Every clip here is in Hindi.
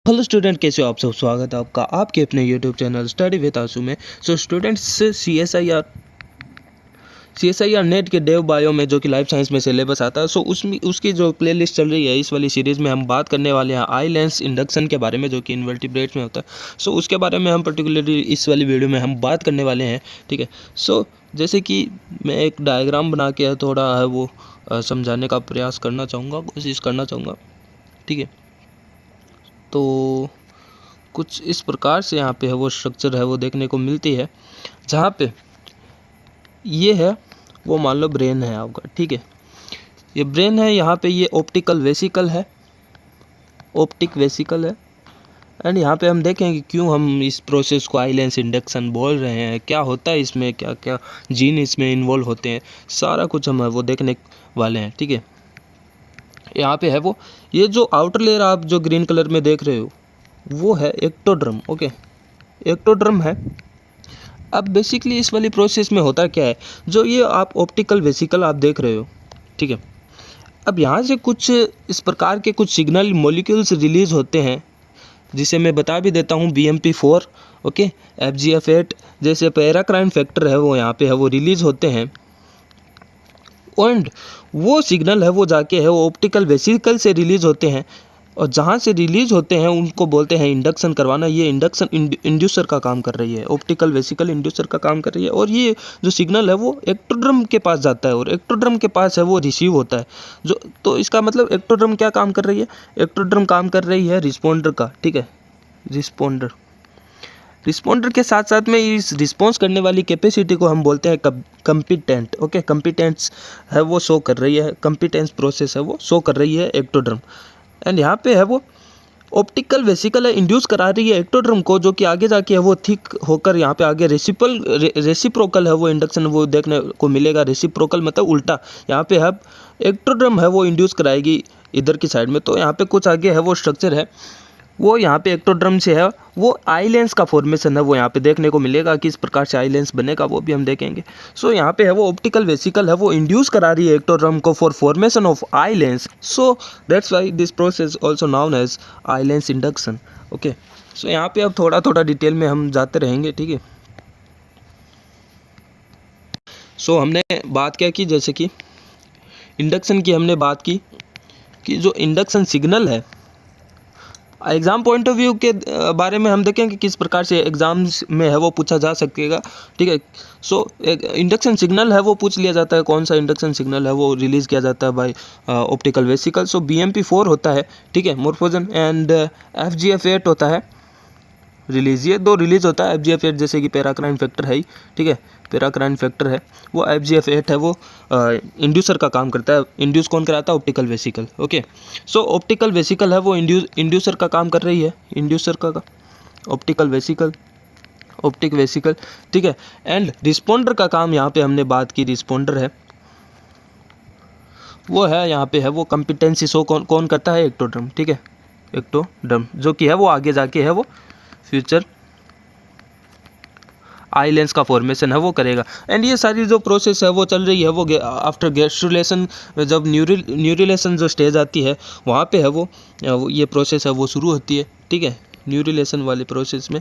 हेलो स्टूडेंट, कैसे हो आप सब। स्वागत है आपका आपके अपने YouTube channel study with Ashu में। So students, C S I R NET के डेव बायो में जो कि लाइफ साइंस में सिलेबस आता है, सो उसमें उसकी जो प्लेलिस्ट चल रही है, इस वाली सीरीज़ में हम बात करने वाले हैं आई लेंस इंडक्शन के बारे में, जो कि इन्वर्टिब्रेट्स में होता है। सो उसके बारे में हम पर्टिकुलरली इस वाली वीडियो में हम बात करने वाले हैं। ठीक है। सो जैसे कि मैं एक डायग्राम बना के थोड़ा है वो समझाने का प्रयास करना चाहूँगा, कोशिश करना चाहूँगा। ठीक है। तो कुछ इस प्रकार से यहाँ पे है वो स्ट्रक्चर है वो देखने को मिलती है, जहाँ पे ये है वो मान लो ब्रेन है आपका। ठीक है। ये ब्रेन है, यहाँ पे ये ऑप्टिकल वेसिकल है, ऑप्टिक वेसिकल है। एंड यहाँ पे हम देखेंगे क्यों हम इस प्रोसेस को आई लेंस इंडक्शन बोल रहे हैं, क्या होता है इसमें, क्या क्या जीन इसमें इन्वॉल्व होते हैं, सारा कुछ हम वो देखने वाले हैं। ठीक है। यहाँ पे है वो ये जो आउटर लेयर आप जो ग्रीन कलर में देख रहे हो वो है एक्टोड्रम। ओके, एक्टोड्रम है। अब बेसिकली इस वाली प्रोसेस में होता क्या है, जो ये आप ऑप्टिकल वेसिकल आप देख रहे हो। ठीक है। अब यहाँ से कुछ इस प्रकार के कुछ सिग्नल मॉलिक्यूल्स रिलीज होते हैं, जिसे मैं बता भी देता हूँ, BMP4, ओके, FGF8 जैसे पैराक्राइन फैक्टर है वो यहाँ पे है वो रिलीज होते हैं। एंड वो सिग्नल है वो जाके है वो ऑप्टिकल वेसिकल से रिलीज होते हैं, और जहाँ से रिलीज होते हैं उनको बोलते हैं इंडक्शन करवाना। ये इंडक्शन इंड्यूसर का काम कर रही है, ऑप्टिकल वेसिकल इंड्यूसर का काम कर रही है। और ये जो सिग्नल है वो एक्टोड्रम के पास जाता है, और एक्टोड्रम के पास है वो रिसीव होता है। जो तो इसका मतलब एक्टोड्रम क्या काम कर रही है, एक्टोड्रम काम कर रही है रिस्पॉन्डर का। ठीक है, रिस्पॉन्डर के साथ साथ में इस रिस्पॉन्स करने वाली कैपेसिटी को हम बोलते हैं कंपिटेंट। ओके, कंपिटेंस है वो शो कर रही है, कंपिटेंस प्रोसेस है वो शो कर रही है एक्टोड्रम। एंड यहाँ पे है वो ऑप्टिकल वेसिकल है इंड्यूस करा रही है एक्टोड्रम को, जो कि आगे जाके है वो थिक होकर यहाँ पे आगे रेसिप्रोकल है वो इंडक्शन वो देखने को मिलेगा। रेसिप्रोकल मतलब उल्टा, यहाँ पे है एक्टोड्रम है वो इंड्यूस कराएगी इधर की साइड में। तो यहाँ पे कुछ आगे है वो स्ट्रक्चर है वो यहाँ पे एक्टोड्रम से है वो आई लेंस का फॉर्मेशन है वो यहाँ पे देखने को मिलेगा। किस प्रकार से आई लेंस बनेगा वो भी हम देखेंगे। सो यहाँ पे है वो ऑप्टिकल वेसिकल है वो इंड्यूस करा रही है एक्टोड्रम को for formation of eye lens. So that's why this process also known as eye lens induction. Okay, so यहाँ पे अब थोड़ा थोड़ा डिटेल में हम जाते रहेंगे। ठीक है। सो हमने बात क्या की, जैसे कि इंडक्शन की हमने बात की कि जो इंडक्शन सिग्नल है, एग्ज़ाम पॉइंट ऑफ व्यू के बारे में हम देखेंगे किस प्रकार से एग्ज़ाम्स में है वो पूछा जा सकेगा। ठीक है। सो एक इंडक्शन सिग्नल है वो पूछ लिया जाता है, कौन सा इंडक्शन सिग्नल है वो रिलीज़ किया जाता है बाय ऑप्टिकल वेसिकल। सो BMP4 होता है, ठीक है, मोर्फोजन, एंड FGF8 होता है रिलीज़। ये दो रिलीज़ होता है। FGF8 जैसे कि पैराक्राइन फैक्टर है ही, ठीक है, पैराक्राइन फैक्टर है वो। FGF8 है वो इंड्यूसर का काम करता है। इंड्यूस कौन कराता है, ऑप्टिकल वेसिकल। ओके, सो ऑप्टिकल वेसिकल है वो इंड्यूसर का काम कर रही है, इंड्यूसर का ऑप्टिकल वेसिकल, ऑप्टिक वेसिकल। ठीक है। एंड रिस्पॉन्डर का काम यहाँ पे हमने बात की, रिस्पॉन्डर है वो है यहाँ पे है वो कंपिटेंसी शो कौन करता है, एक्टोड्रम। ठीक है, एक्टोड्रम जो कि है वो आगे जाके है वो फ्यूचर आई लेंस का फॉर्मेशन है वो करेगा। एंड ये सारी जो प्रोसेस है वो चल रही है वो आफ्टर गैस्ट्रुलेशन, जब न्यूरिलेशन जो स्टेज आती है वहाँ पे है वो ये प्रोसेस है वो शुरू होती है। ठीक है, न्यूरिलेशन वाली प्रोसेस में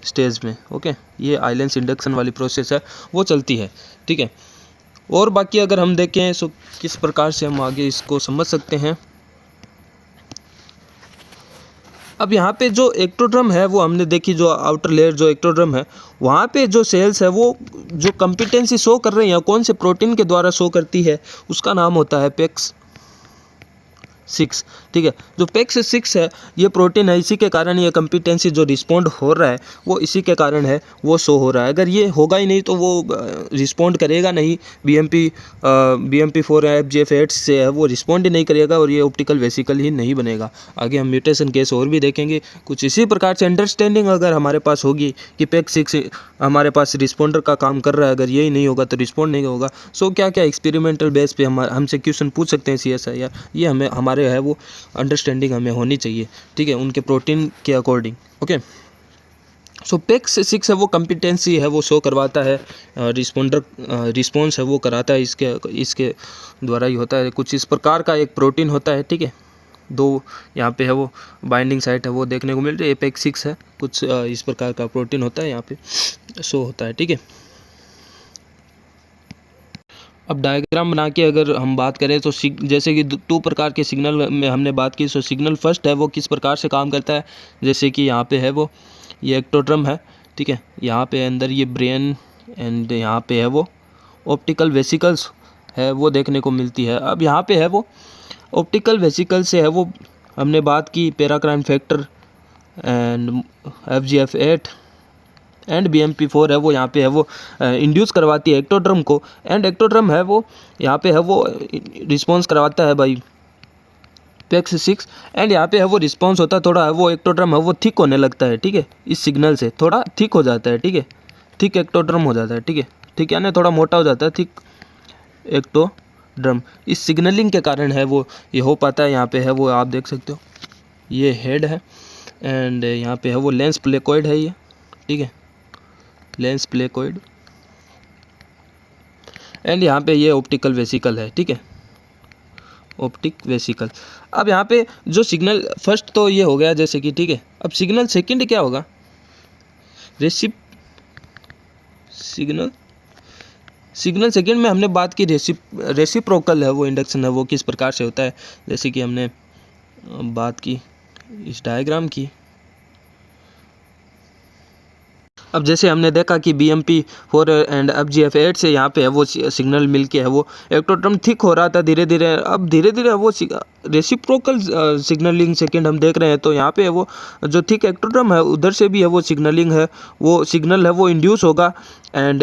स्टेज में। ओके, ये आई लेंस इंडक्शन वाली प्रोसेस है वो चलती है। ठीक है। और बाकी अगर हम देखें सो किस प्रकार से हम आगे इसको समझ सकते हैं। अब यहाँ पे जो एक्टोड्रम है वो हमने देखी, जो आउटर लेयर जो एक्टोड्रम है वहाँ पे जो सेल्स है वो जो कंपिटेंसी शो कर रही हैं कौन से प्रोटीन के द्वारा शो करती है, उसका नाम होता है PEX-6। ठीक है, जो PEX-6 है ये प्रोटीन है, इसी के कारण ये कंपिटेंसी जो रिस्पॉन्ड हो रहा है वो इसी के कारण है वो शो हो रहा है। अगर ये होगा ही नहीं तो वो रिस्पॉन्ड करेगा नहीं, BMP4 FGF8 से है वो रिस्पॉन्ड ही नहीं करेगा, और ये ऑप्टिकल वेसिकल ही नहीं बनेगा। आगे हम म्यूटेशन केस और भी देखेंगे। कुछ इसी प्रकार से अंडरस्टैंडिंग अगर हमारे पास होगी कि PEX-6 हमारे पास रिस्पॉन्डर का काम कर रहा है, अगर यही नहीं होगा तो रिस्पॉन्ड नहीं होगा। सो क्या क्या एक्सपेरिमेंटल बेस पे हमसे क्वेश्चन पूछ सकते हैं CSIR, ये हमें हमारे है वो अंडरस्टैंडिंग हमें होनी चाहिए। ठीक है, उनके प्रोटीन के अकॉर्डिंग। ओके, सो PEX-6 है वो कंपिटेंसी है वो शो करवाता है, रिस्पॉन्डर रिस्पॉन्स है वो कराता है, इसके द्वारा ही होता है। कुछ इस प्रकार का एक प्रोटीन होता है, ठीक है, दो यहाँ पे है वो बाइंडिंग साइट है वो देखने को मिल रही है। एपेक्स 6 है, कुछ इस प्रकार का प्रोटीन होता है यहाँ पे शो होता है, ठीक है। अब डायग्राम बना के अगर हम बात करें तो जैसे कि 2 प्रकार के सिग्नल में हमने बात की। सो सिग्नल फर्स्ट है वो किस प्रकार से काम करता है, जैसे कि यहाँ पे है वो ये एक्टोड्रम है, ठीक है। यहाँ पे अंदर ये ब्रेन एंड यहाँ पे है वो ऑप्टिकल वेसिकल्स है वो देखने को मिलती है। अब यहाँ पे है वो ऑप्टिकल वेसिकल से है वो हमने बात की paracrine factor and FGF8 and BMP4 है वो यहाँ पे है वो इंड्यूस करवाती है एक्टोड्रम को, एंड एक्टोड्रम है वो यहाँ पे है वो रिस्पॉन्स करवाता है भाई PEX6, एंड यहाँ पे है वो रिस्पॉन्स होता है थोड़ा है वो एक्टोड्रम है वो थिक होने लगता है, ठीक है। इस सिग्नल से थोड़ा थिक हो जाता है, ठीक है, थिक एक्टोड्रम हो जाता है, ठीक है, ठीक यानी थोड़ा मोटा हो जाता है, थिक एक्टोड्रम। इस सिग्नलिंग के कारण है वो ये हो पाता है। यहाँ पे है वो आप देख सकते हो ये हेड है एंड यहाँ पे है वो लेंस प्लेकोइड है ये, ठीक है, लेंस प्लेकोइड, एंड यहाँ पे ये ऑप्टिकल वेसिकल है, ठीक है, ऑप्टिक वेसिकल। अब यहाँ पे जो सिग्नल फर्स्ट तो ये हो गया जैसे कि, ठीक है। अब सिग्नल सेकंड क्या होगा, सिग्नल सेकंड में हमने बात की रेसिप्रोकल है वो इंडक्शन है वो किस प्रकार से होता है, जैसे कि हमने बात की इस डायग्राम की। अब जैसे हमने देखा कि BMP4 एंड FGF8 से यहाँ पे है वो सिग्नल मिल के है वो एक्टोड्रम थिक हो रहा था धीरे धीरे। अब धीरे धीरे वो रेसिप्रोकल सिग्नलिंग सेकंड हम देख रहे हैं, तो यहाँ पे है वो जो थिक एक्टोड्रम है उधर से भी है वो सिग्नलिंग है वो सिग्नल है वो इंड्यूस होगा, एंड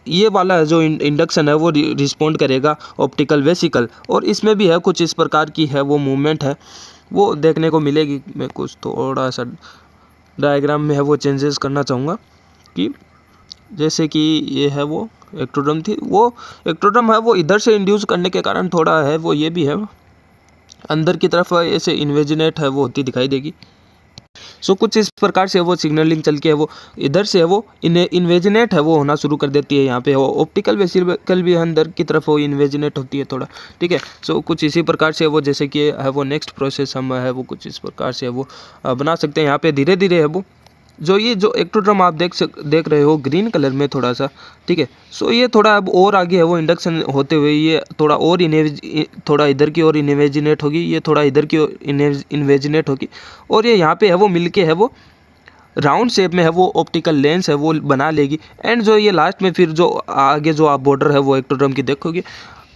ये वाला जो इंडक्शन है वो रिस्पॉन्ड करेगा ऑप्टिकल वेसिकल, और इसमें भी है कुछ इस प्रकार की है वो मूवमेंट है वो देखने को मिलेगी। मैं कुछ थोड़ा सा डायग्राम में है वो चेंजेस करना चाहूँगा कि जैसे कि ये है वो एक्टोड्रम थी, वो एक्टोड्रम है वो इधर से इंड्यूस करने के कारण थोड़ा है वो ये भी है अंदर की तरफ ऐसे इन्वेजिनेट है वो होती दिखाई देगी। सो कुछ इस प्रकार से वो सिग्नलिंग चल के है वो इधर से है वो इन्वेजिनेट है वो होना शुरू कर देती है। यहाँ पे वो ऑप्टिकल वेसिकल भी अंदर की तरफ वो इन्वेजिनेट होती है थोड़ा, ठीक है। सो कुछ इसी प्रकार से वो जैसे कि है वो नेक्स्ट प्रोसेस हम है वो कुछ इस प्रकार से वो बना सकते हैं। यहाँ पे धीरे धीरे है वो जो एक्टोड्रम आप देख रहे हो ग्रीन कलर में थोड़ा सा, ठीक है। सो ये थोड़ा अब और आगे है वो इंडक्शन होते हुए ये थोड़ा और थोड़ा इधर की ओर इन्वेजिनेट होगी, ये थोड़ा इधर की ओर इन्वेजिनेट होगी, और ये यहाँ पे है वो मिलके है वो राउंड शेप में है वो ऑप्टिकल लेंस है वो बना लेगी। एंड जो ये लास्ट में फिर जो आगे जो आप बॉर्डर है वो एक्टोड्रम की देखोगे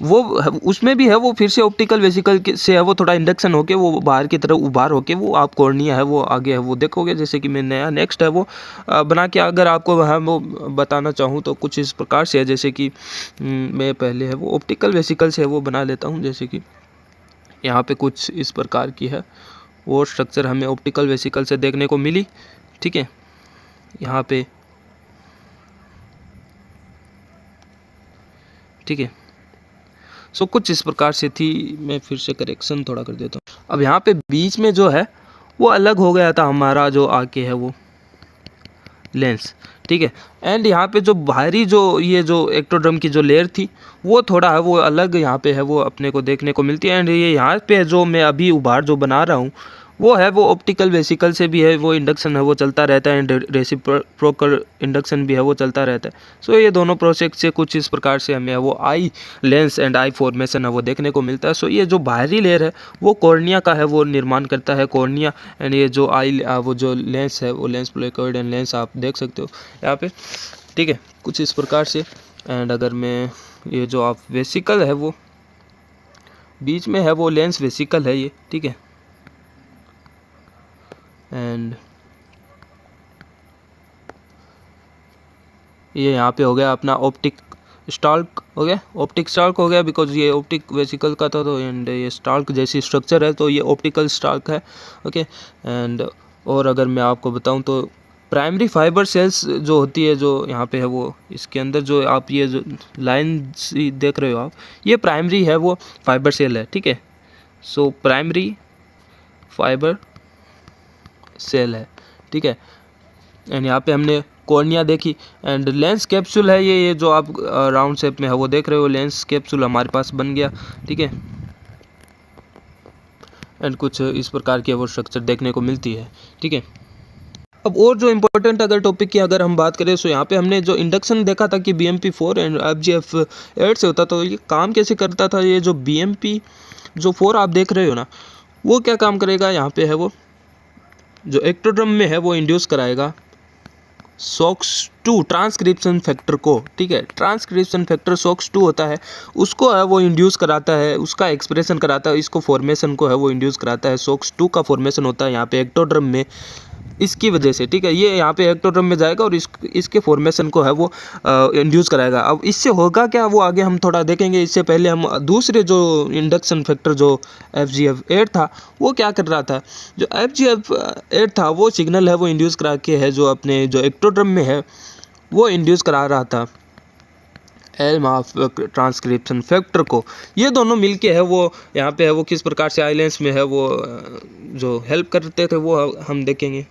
वो उसमें भी है वो फिर से ऑप्टिकल वेसिकल से है वो थोड़ा इंडक्शन होके वो बाहर की तरफ उभार होके वो आप कॉर्निया है वो आगे है वो देखोगे। जैसे कि मैं नया नेक्स्ट है वो बना के अगर आपको वहाँ वो बताना चाहूँ तो कुछ इस प्रकार से है, जैसे कि मैं पहले है वो ऑप्टिकल वेसिकल से वो बना लेता हूँ। जैसे कि यहाँ पे कुछ इस प्रकार की है वो स्ट्रक्चर हमें ऑप्टिकल वेसिकल से देखने को मिली, ठीक है। यहाँ पे ठीक है, सो कुछ इस प्रकार से थी। मैं फिर से करेक्शन थोड़ा कर देता हूँ। अब यहाँ पे बीच में जो है वो अलग हो गया था हमारा जो आके है वो लेंस, ठीक है। एंड यहाँ पे जो बाहरी जो ये जो एक्टोड्रम की जो लेयर थी वो थोड़ा है वो अलग यहाँ पे है वो अपने को देखने को मिलती है। एंड ये यहाँ पे जो मैं अभी उभार जो बना रहा हूँ वो है वो ऑप्टिकल वेसिकल से भी है वो इंडक्शन है वो चलता रहता है, एंड रेसिप्रोकल इंडक्शन भी है वो चलता रहता है। सो ये दोनों प्रोसेस से कुछ इस प्रकार से हमें वो eye lens and I formation है वो देखने को मिलता है। सो ये जो बाहरी लेयर है वो कॉर्निया का है वो निर्माण करता है, कॉर्निया, एंड ये जो आई वो जो लेंस है वो लेंस प्लेकोइड एंड लेंस आप देख सकते हो यहाँ पे, ठीक है, कुछ इस प्रकार से। एंड अगर मैं ये जो आप वेसिकल है वो बीच में है वो लेंस वेसिकल है ये, ठीक है। एंड ये यहाँ पे हो गया अपना ऑप्टिक स्टाल्क हो गया, ऑप्टिक स्टाल्क हो गया बिकॉज ये ऑप्टिक वेसिकल का था, तो एंड ये स्टाल्क जैसी स्ट्रक्चर है तो ये ऑप्टिकल स्टाल्क है, ओके। एंड और अगर मैं आपको बताऊं तो प्राइमरी फाइबर सेल्स जो होती है जो यहाँ पे है वो इसके अंदर जो आप ये जो लाइन देख रहे हो आप ये प्राइमरी है वो फाइबर सेल है, ठीक है। सो प्राइमरी फाइबर सेल है, ठीक है। एंड यहाँ पे हमने कॉर्निया देखी, एंड लेंस कैप्सूल है ये जो आप राउंड शेप में है वो देख रहे हो, लेंस कैप्सूल हमारे पास बन गया, ठीक है। एंड कुछ इस प्रकार की वो स्ट्रक्चर देखने को मिलती है, ठीक है। अब और जो इम्पोर्टेंट अगर टॉपिक की अगर हम बात करें, सो यहाँ पे हमने जो इंडक्शन देखा था कि BMP4 एंड FGF8 से होता, तो ये काम कैसे करता था। ये जो BMP4 आप देख रहे हो ना, वो क्या काम करेगा, यहाँ पे है वो जो एक्टोड्रम में है वो इंड्यूस कराएगा SOX2 ट्रांसक्रिप्शन फैक्टर को, ठीक है। ट्रांसक्रिप्शन फैक्टर SOX2 होता है, उसको है वो इंड्यूस कराता है, उसका एक्सप्रेशन कराता है, इसको फॉर्मेशन को है वो इंड्यूस कराता है। SOX2 का फॉर्मेशन होता है यहाँ पे एक्टोड्रम में, इसकी वजह से, ठीक है। ये यहाँ पे एक्टोड्रम में जाएगा और इसके फॉर्मेशन को है वो इंड्यूस कराएगा। अब इससे होगा क्या, वो आगे हम थोड़ा देखेंगे। इससे पहले हम दूसरे जो इंडक्शन फैक्टर जो FGF8 था, वो क्या कर रहा था। जो FGF8 था वो सिग्नल है वो इंड्यूस करा के है जो अपने जो एक्टोड्रम में है वो इंड्यूस करा रहा था एलएमएफ ट्रांसक्रिप्शन फैक्टर को। ये दोनों मिलके है वो यहाँ पे है वो किस प्रकार से आइलेंस में है वो जो हेल्प करते थे वो हम देखेंगे।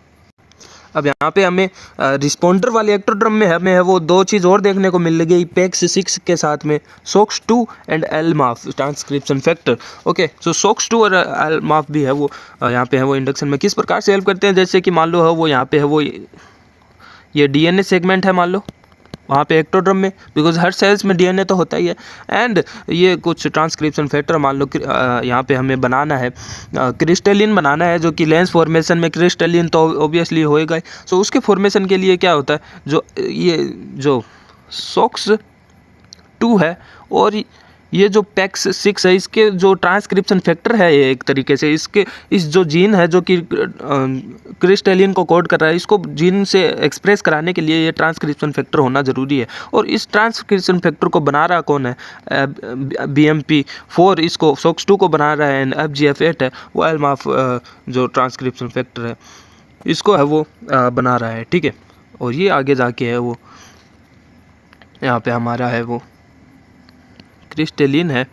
अब यहाँ पे हमें रिस्पॉन्डर वाले एक्टोड्रम में हमें है वो दो चीज़ और देखने को मिल गई PEX6 के साथ में, SOX2 and LMF transcription factor. Okay, so SOX2 और एलएमएफ भी है वो यहाँ पे है वो इंडक्शन में किस प्रकार से हेल्प करते हैं। जैसे कि मान लो है वो यहाँ पे है वो ये DNA सेगमेंट है, मान लो वहाँ पे एक्टोड्रम में, बिकॉज हर सेल्स में DNA तो होता ही है। एंड ये कुछ ट्रांसक्रिप्शन फैक्टर मान लो यहाँ पे हमें बनाना है, क्रिस्टलिन बनाना है, जो कि लेंस फॉर्मेशन में क्रिस्टलिन तो ऑब्वियसली होएगा ही। सो उसके फॉर्मेशन के लिए क्या होता है, जो ये जो SOX2 है और ये जो PEX6 है, इसके जो ट्रांसक्रिप्शन फैक्टर है, ये एक तरीके से इस जो जीन है जो कि क्रिस्टलिन को कोड कर रहा है, इसको जीन से एक्सप्रेस कराने के लिए ये ट्रांसक्रिप्शन फैक्टर होना ज़रूरी है। और इस ट्रांसक्रिप्शन फैक्टर को बना रहा कौन है, BMP4 इसको SOX2 को बना रहा है, एंड FGF8 है वो एलएमएफ जो ट्रांसक्रिप्शन फैक्टर है इसको है वो बना रहा है, ठीक है। और ये आगे जाके है वो यहाँ पे हमारा है वो क्रिस्टलिन है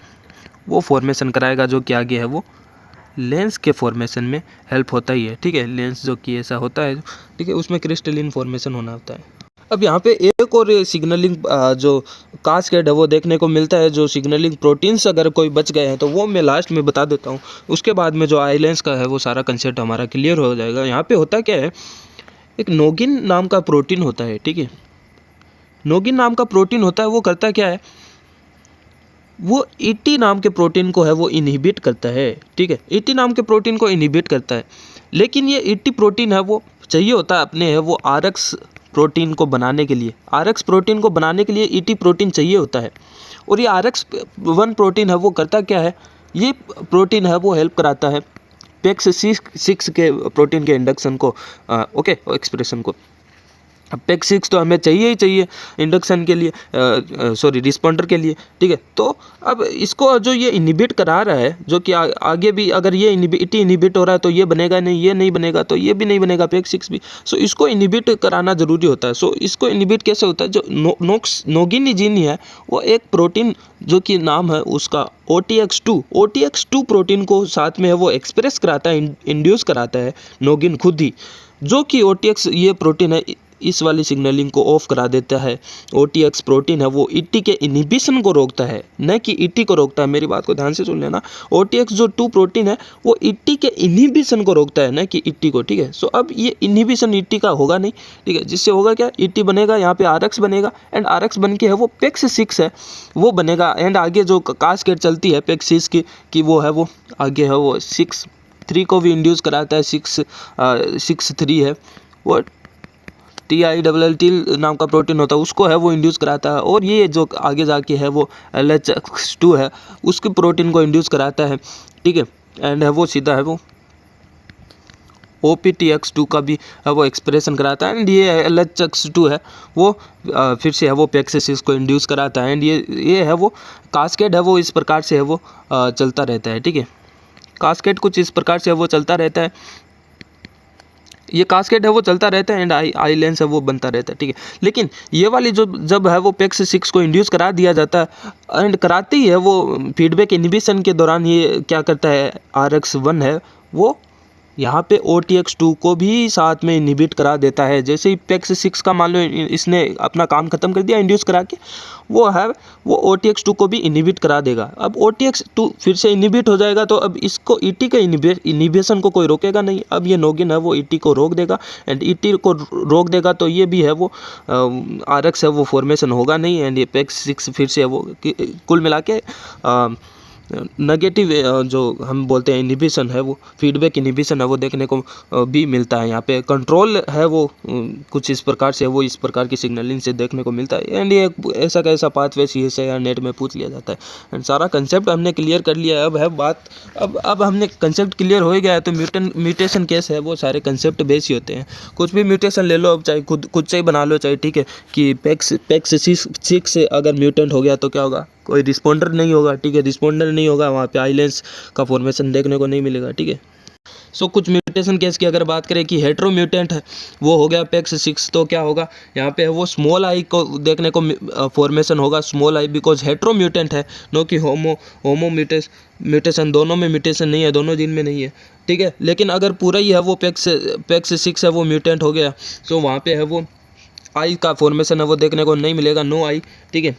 वो फॉर्मेशन कराएगा, जो कि आगे है वो लेंस के फॉर्मेशन में हेल्प होता ही है, ठीक है। लेंस जो कि ऐसा होता है, ठीक है, उसमें क्रिस्टलिन फॉर्मेशन होना होता है। अब यहाँ पे एक और सिग्नलिंग जो कास्केड है वो देखने को मिलता है। जो सिग्नलिंग प्रोटीन्स अगर कोई बच गए हैं तो वो मैं लास्ट में बता देता हूँ, उसके बाद में जो आइलेंस का है वो सारा कंसेप्ट हमारा क्लियर हो जाएगा। यहाँ पे होता क्या है, एक नोगिन नाम का प्रोटीन होता है, ठीक है। नोगिन नाम का प्रोटीन होता है, वो करता क्या है, वो ET नाम के प्रोटीन को है वो इनहिबिट करता है, ठीक है। ET नाम के प्रोटीन को इनहिबिट करता है, लेकिन ये ET प्रोटीन है वो चाहिए होता है अपने है वो RX प्रोटीन को बनाने के लिए। RX प्रोटीन को बनाने के लिए ET प्रोटीन चाहिए होता है। और ये RX1 प्रोटीन है वो करता क्या है, ये प्रोटीन है वो हेल्प कराता है PEX6 के प्रोटीन के इंडक्शन को, ओके, एक्सप्रेशन को। अब PEX6 तो हमें चाहिए ही चाहिए इंडक्शन के लिए, सॉरी रिस्पॉन्डर के लिए, ठीक है। तो अब इसको जो ये इनहिबिट करा रहा है, जो कि आगे भी अगर ये इनहिबिट हो रहा है तो ये बनेगा नहीं, ये नहीं बनेगा तो ये भी नहीं बनेगा, PEX6 भी। सो इसको इनहिबिट कराना ज़रूरी होता है। सो इसको इनहिबिट कैसे होता है, जो नोगिन जीन है वो एक प्रोटीन जो कि नाम है उसका OTX2 प्रोटीन को साथ में है वो एक्सप्रेस कराता है, इंड्यूस कराता है नोगिन खुद ही, जो कि OTX ये प्रोटीन है इस वाली सिग्नलिंग को ऑफ करा देता है। OTX प्रोटीन है वो ET के इनहिबिशन को रोकता है, न कि ET को रोकता है। मेरी बात को ध्यान से सुन लेना, OTX जो 2 प्रोटीन है वो ET के इनहिबिशन को रोकता है, न कि ET को, ठीक है। सो अब ये इनहिबिशन ET का होगा नहीं, ठीक है, जिससे होगा क्या, ET बनेगा, यहाँ पे RX बनेगा, एंड RX बन के है वो PEX6 है वो बनेगा। एंड आगे जो कास्केड चलती है PEX6 की वो है वो आगे है वो 6-3 को भी इंड्यूस कराता है, 6-3 है वो TILLT नाम का प्रोटीन होता है, उसको है वो इंड्यूस कराता है। और ये जो आगे जाके है वो LHX2 है उसके प्रोटीन को इंड्यूस कराता है, ठीक है। एंड है वो सीधा है वो OPTX2 का भी है वो एक्सप्रेशन कराता है। एंड ये LHX2 है वो फिर से है वो PEX6 को इंड्यूस कराता है। एंड ये है वो कास्केड है वो इस प्रकार से है वो चलता रहता है, ठीक है। कास्केड कुछ इस प्रकार से है वो चलता रहता है, ये कास्केड है वो चलता रहता है, एंड आई लेंस है वो बनता रहता है, ठीक है। लेकिन ये वाली जो जब है वो PEX6 को इंड्यूस करा दिया जाता है, एंड कराती है वो फीडबैक इनहिबिशन के दौरान ये क्या करता है, RX1 है वो यहाँ पे OTX2 को भी साथ में इनहिबिट करा देता है। जैसे ही PEX6 का मान लो इसने अपना काम ख़त्म कर दिया इंड्यूस करा के, वो OTX2 को भी इनहिबिट करा देगा। अब OTX2 फिर से इनहिबिट हो जाएगा तो अब इसको ET का इनहिबिशन को कोई रोकेगा नहीं। अब ये नोगिन है वो ET को रोक देगा, एंड ET को रोक देगा तो ये भी है वो RX है वो फॉर्मेशन होगा नहीं, एंड ये PEX6 फिर से वो कुल मिला के नेगेटिव जो हम बोलते हैं इनहिबिशन है वो फीडबैक इनहिबिशन है वो देखने को भी मिलता है। यहाँ पे कंट्रोल है वो कुछ इस प्रकार से वो इस प्रकार की सिग्नलिंग से देखने को मिलता है। एंड ये ऐसा कैसा पाथवे CSI या नेट में पूछ लिया जाता है। एंड सारा कंसेप्ट हमने क्लियर कर लिया है। अब है बात अब हमने कंसेप्ट क्लियर हो ही गया है तो म्यूटेशन केस है वो सारे कंसेप्ट बेस ही होते हैं। कुछ भी म्यूटेशन ले लो, अब चाहे खुद से ही बना लो, चाहे ठीक है कि PEX6 से अगर म्यूटेंट हो गया तो क्या होगा, कोई रिस्पॉन्डर नहीं होगा। ठीक है, रिस्पॉन्डर नहीं होगा, वहाँ पे आइलेंस का फॉर्मेशन देखने को नहीं मिलेगा। ठीक है, सो कुछ म्यूटेशन केस की अगर बात करें कि हेट्रो म्यूटेंट है वो हो गया PEX6, तो क्या होगा यहाँ पे वो स्मॉल आई को देखने को फॉर्मेशन होगा, small I, because hetero mutant है, नो कि होमो म्यूटेशन दोनों में म्यूटेशन नहीं है, दोनों जीन में नहीं है। ठीक है, लेकिन अगर पूरा ही है वो PEX6 है वो म्यूटेंट हो गया तो वहाँ पे है वो आई का फॉर्मेशन है वो देखने को नहीं मिलेगा, नो आई। ठीक है,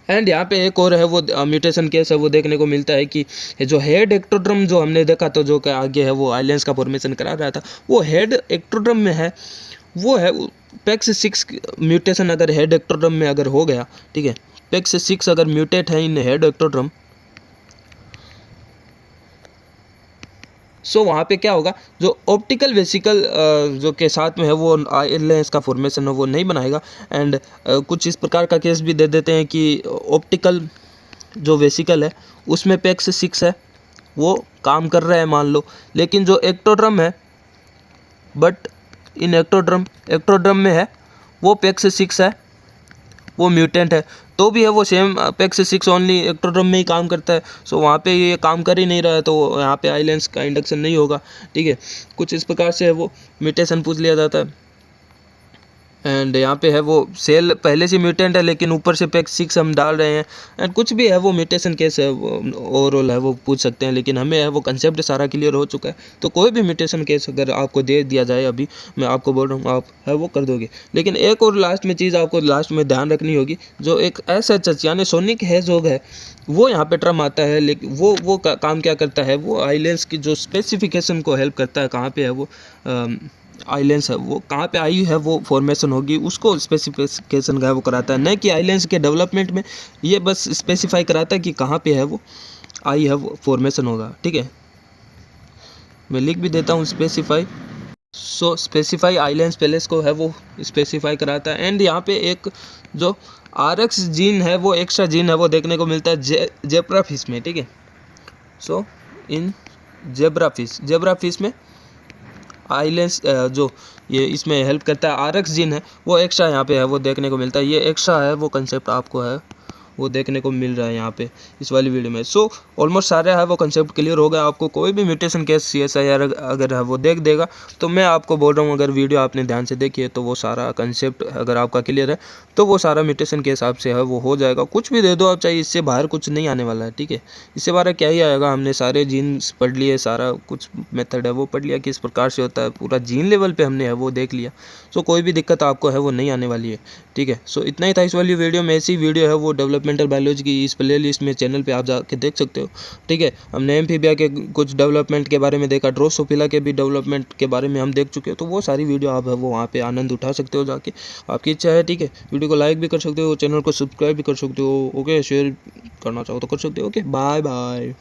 एंड यहाँ पे एक और है वो म्यूटेशन केस है वो देखने को मिलता है कि जो हेड एक्टोड्रम जो हमने देखा तो जो कि आगे है वो आइलेंस का फॉर्मेशन करा रहा था, वो हेड एक्टोड्रम में है, वो है PEX6 म्यूटेशन अगर हेड एक्टोड्रम में अगर हो गया। ठीक है, PEX6 अगर म्यूटेट है इन हेड एक्टोड्रम, सो वहाँ पे क्या होगा, जो ऑप्टिकल वेसिकल जो के साथ में है वो आइलेंस का फॉर्मेशन है वो नहीं बनाएगा। एंड कुछ इस प्रकार का केस भी दे देते हैं कि ऑप्टिकल जो वेसिकल है उसमें PEX6 है वो काम कर रहा है मान लो, लेकिन जो एक्टोड्रम है बट इन एक्टोड्रम में है वो PEX6 है वो म्यूटेंट है, तो भी है वो सेम PEX6 ओनली एक्टोड्रम में ही काम करता है। सो वहाँ पे ये काम कर ही नहीं रहा है तो यहाँ पे आइलेंस का इंडक्शन नहीं होगा। ठीक है, कुछ इस प्रकार से है वो म्यूटेशन पूछ लिया जाता है। एंड यहाँ पे है वो सेल पहले से म्यूटेंट है लेकिन ऊपर से PEX6 हम डाल रहे हैं, एंड कुछ भी है वो म्यूटेशन केस है ओवरऑल है वो पूछ सकते हैं, लेकिन हमें है वो कंसेप्ट सारा क्लियर हो चुका है। तो कोई भी म्यूटेशन केस अगर आपको दे दिया जाए अभी मैं आपको बोल रहा हूँ आप है वो कर दोगे। लेकिन एक और लास्ट में चीज़ आपको लास्ट में ध्यान रखनी होगी, जो एक SHH यानी सोनिक हेजहोग है वो यहाँ पे टर्म आता है, लेकिन वो काम क्या करता है, वो आइलेंस की जो स्पेसिफिकेशन को हेल्प करता है, कहाँ पे है वो आइलेंस है वो कहाँ पे आई है वो फॉर्मेशन होगी उसको स्पेसिफिकेशन का वो कराता है, न कि आइलेंस के डेवलपमेंट में ये बस स्पेसिफाई कराता है कि कहाँ पे है वो आई है वो फॉर्मेशन होगा। ठीक है, मैं लिख भी देता हूँ स्पेसिफाई। सो स्पेसिफाई आइलेंस पैलेस को है वो स्पेसिफाई कराता है। एंड यहाँ पे एक जो RX जीन है वो एक्स्ट्रा जीन है वो देखने को मिलता है जेब्रा फिश में। ठीक है, सो इन जेब्रा फिश में आइलेंस जो ये इसमें हेल्प करता है RX जीन है वो एक्स्ट्रा यहाँ पे है वो देखने को मिलता है, ये एक्स्ट्रा है वो कंसेप्ट आपको है वो देखने को मिल रहा है यहाँ पे इस वाली वीडियो में। सो ऑलमोस्ट सारे है वो कंसेप्ट क्लियर हो गया। आपको कोई भी म्यूटेशन केस CSI अगर है वो देख देगा तो मैं आपको बोल रहा हूँ अगर वीडियो आपने ध्यान से देखी है तो वो सारा कंसेप्ट अगर आपका क्लियर है तो वो सारा म्यूटेशन केस आपसे है वो हो जाएगा। कुछ भी दे दो आप चाहिए, इससे बाहर कुछ नहीं आने वाला है। ठीक है, इससे बाहर क्या ही आएगा, हमने सारे जीन्स पढ़ लिए, सारा कुछ मेथड है वो पढ़ लिया किस प्रकार से होता है, पूरा जीन लेवल पे हमने है वो देख लिया। सो कोई भी दिक्कत आपको है वो नहीं आने वाली है। ठीक है, सो इतना ही था इस वाली वीडियो में। ऐसी वीडियो है वो डेवलपमेंटल बायोलॉजी की इस प्ले लिस्ट में चैनल पे आप जाके देख सकते हो। ठीक है, हमने एम्फीबिया के कुछ डेवलपमेंट के बारे में देखा, ड्रोसोफिला के भी डेवलपमेंट के बारे में हम देख चुके हो, तो वो सारी वीडियो आप है वो वहाँ पे आनंद उठा सकते हो जाके, आपकी इच्छा है। ठीक है, वीडियो को लाइक भी कर सकते हो, चैनल को सब्सक्राइब भी कर सकते हो। ओके, शेयर करना चाहो तो कर सकते हो। Okay, bye bye.